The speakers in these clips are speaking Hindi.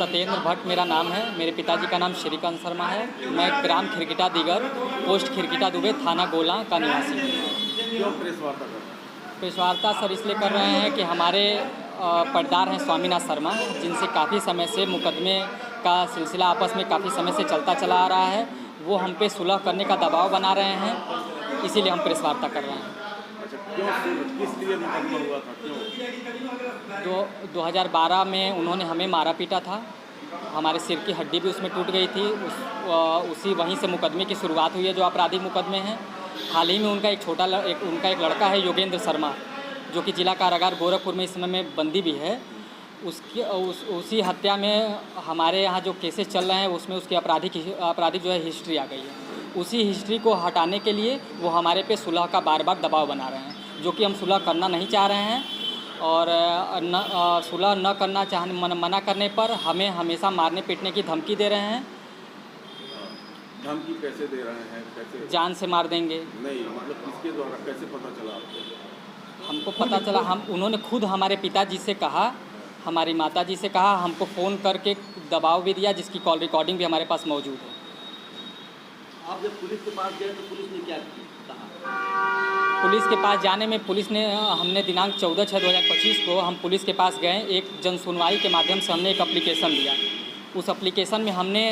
सत्येंद्र भट्ट मेरा नाम है। मेरे पिताजी का नाम श्रीकांत शर्मा है। मैं ग्राम खिरकिटा दिगर, पोस्ट खिरकिटा दुबे, थाना गोला का निवासी हूँ। क्यों प्रेस वार्ता कर रहे हैं? प्रेस वार्ता सर इसलिए कर रहे हैं कि हमारे पटदार हैं स्वामीनाथ शर्मा, जिनसे काफ़ी समय से मुकदमे का सिलसिला आपस में काफ़ी समय से चलता चला आ रहा है। वो हम पे सुलह करने का दबाव बना रहे हैं, इसीलिए हम प्रेस वार्ता कर रहे हैं। अच्छा, क्यों, किस लिए मुकदमा हुआ था, क्यों? 2012 में उन्होंने हमें मारा पीटा था, हमारे सिर की हड्डी भी उसमें टूट गई थी। उसी वहीं से मुकदमे की शुरुआत हुई है, जो आपराधिक मुकदमे हैं। हाल ही में उनका एक लड़का है योगेंद्र शर्मा, जो कि जिला कारागार गोरखपुर में इस समय में बंदी भी है। उसी हत्या में हमारे यहाँ जो केसेस चल रहे हैं, उसमें उसकी आपराधिक जो है हिस्ट्री आ गई है। उसी हिस्ट्री को हटाने के लिए वो हमारे पे सुलह का बार बार दबाव बना रहे हैं, जो कि हम सुलह करना नहीं चाह रहे हैं। और सुलह न करना मना करने पर हमें हमेशा मारने पीटने की धमकी दे रहे हैं। धमकी कैसे दे रहे हैं? कैसे? जान से मार देंगे। नहीं, मतलब किसके द्वारा, कैसे पता चला आपको? हमको पता चला, उन्होंने खुद हमारे पिताजी से कहा, हमारी माताजी से कहा, हमको फ़ोन करके दबाव भी दिया, जिसकी कॉल रिकॉर्डिंग भी हमारे पास मौजूद है। आप जब पुलिस के पास गए तो पुलिस ने क्या कहा? पुलिस के पास जाने में हमने दिनांक 14/6/2025 को हम पुलिस के पास गए। एक जन सुनवाई के माध्यम से हमने एक एप्लीकेशन दिया। उस एप्लीकेशन में हमने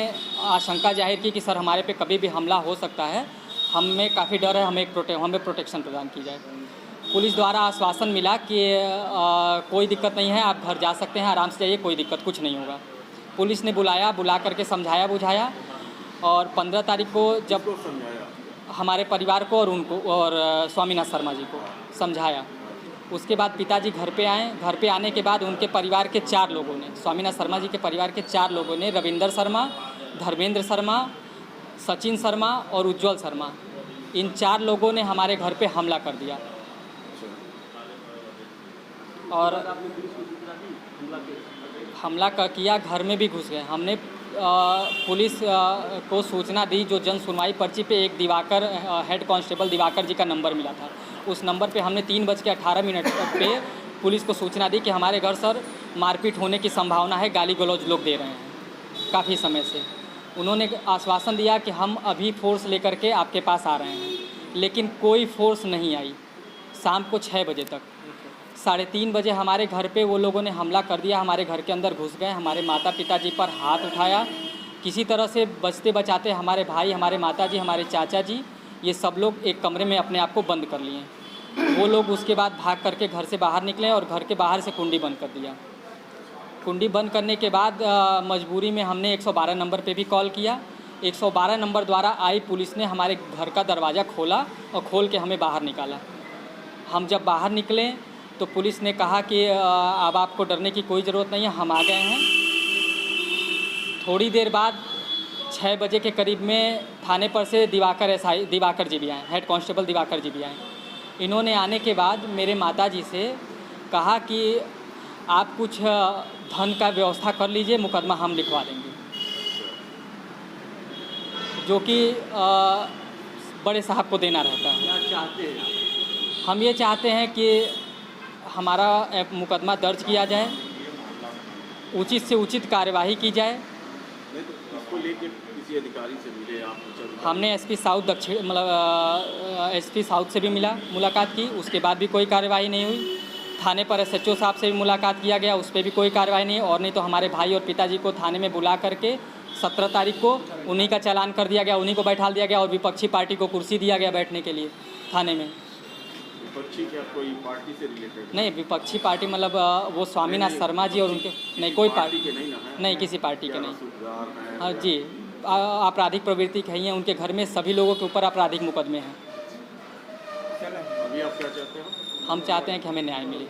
आशंका जाहिर की कि सर हमारे पे कभी भी हमला हो सकता है, हमें काफ़ी डर है, हमें प्रोटेक्शन प्रदान की जाए। पुलिस द्वारा आश्वासन मिला कि कोई दिक्कत नहीं है, आप घर जा सकते हैं, आराम से जाइए, कोई दिक्कत कुछ नहीं होगा। पुलिस ने बुला करके समझाया बुझाया, और 15 तारीख को जब समझाया हमारे परिवार को और उनको और स्वामीनाथ शर्मा जी को समझाया, उसके बाद पिताजी घर पे आए। घर पे आने के बाद उनके परिवार के 4 लोगों ने, स्वामीनाथ शर्मा जी के परिवार के 4 लोगों ने, रविंदर शर्मा, धर्मेंद्र शर्मा, सचिन शर्मा और उज्ज्वल शर्मा, इन 4 लोगों ने हमारे घर पे हमला कर दिया। और हमला किया, घर में भी घुस गए। हमने पुलिस को सूचना दी, जो जन सुनवाई पर्ची पे एक दिवाकर, हेड कांस्टेबल दिवाकर जी का नंबर मिला था। उस नंबर पे हमने 3:18 पे पुलिस को सूचना दी कि हमारे घर सर मारपीट होने की संभावना है, गाली गलौज लोग दे रहे हैं काफ़ी समय से। उन्होंने आश्वासन दिया कि हम अभी फोर्स लेकर के आपके पास आ रहे हैं, लेकिन कोई फोर्स नहीं आई। शाम को 6 बजे तक, 3:30 बजे हमारे घर पे वो लोगों ने हमला कर दिया। हमारे घर के अंदर घुस गए, हमारे माता पिताजी पर हाथ उठाया। किसी तरह से बचते बचाते हमारे भाई, हमारे माताजी, हमारे चाचा जी, ये सब लोग एक कमरे में अपने आप को बंद कर लिए। वो लोग उसके बाद भाग करके घर से बाहर निकले और घर के बाहर से कुंडी बंद कर दिया। कुंडी बंद करने के बाद मजबूरी में हमने 112 नंबर पे भी कॉल किया। 112 नंबर द्वारा आई पुलिस ने हमारे घर का दरवाज़ा खोला और खोल के हमें बाहर निकाला। हम जब बाहर निकले तो पुलिस ने कहा कि अब आपको डरने की कोई ज़रूरत नहीं है, हम आ गए हैं। थोड़ी देर बाद 6 बजे के करीब में थाने पर से दिवाकर जी भी आए, हेड कांस्टेबल दिवाकर जी भी आए। इन्होंने आने के बाद मेरे माताजी से कहा कि आप कुछ धन का व्यवस्था कर लीजिए, मुकदमा हम लिखवा देंगे, जो कि बड़े साहब को देना रहता है। क्या चाहते हैं आप? हम ये चाहते हैं कि हमारा मुकदमा दर्ज किया जाए, उचित से उचित कार्यवाही की जाए। नहीं तो इसको लेके किसी अधिकारी से मिले आप? हमने एसपी साउथ से भी मुलाकात की, उसके बाद भी कोई कार्यवाही नहीं हुई। थाने पर SHO साहब से भी मुलाकात किया गया, उस पर भी कोई कार्यवाही नहीं। और नहीं तो हमारे भाई और पिताजी को थाने में बुला करके 17 तारीख को उन्हीं का चालान कर दिया गया, उन्हीं को बैठा दिया गया, और विपक्षी पार्टी को कुर्सी दिया गया बैठने के लिए थाने में। विपक्षी क्या कोई पार्टी से रिलेटेड? नहीं, विपक्षी पार्टी मतलब वो स्वामीनाथ शर्मा जी और उनके नहीं, कोई पार्टी के नहीं ना है? नहीं, किसी पार्टी के नहीं। हाँ है जी, आपराधिक प्रवृत्ति कही है उनके घर में, सभी लोगों के ऊपर आपराधिक मुकदमे हैं। अभी आप क्या चाहते हो? हम चाहते हैं कि हमें न्याय मिले।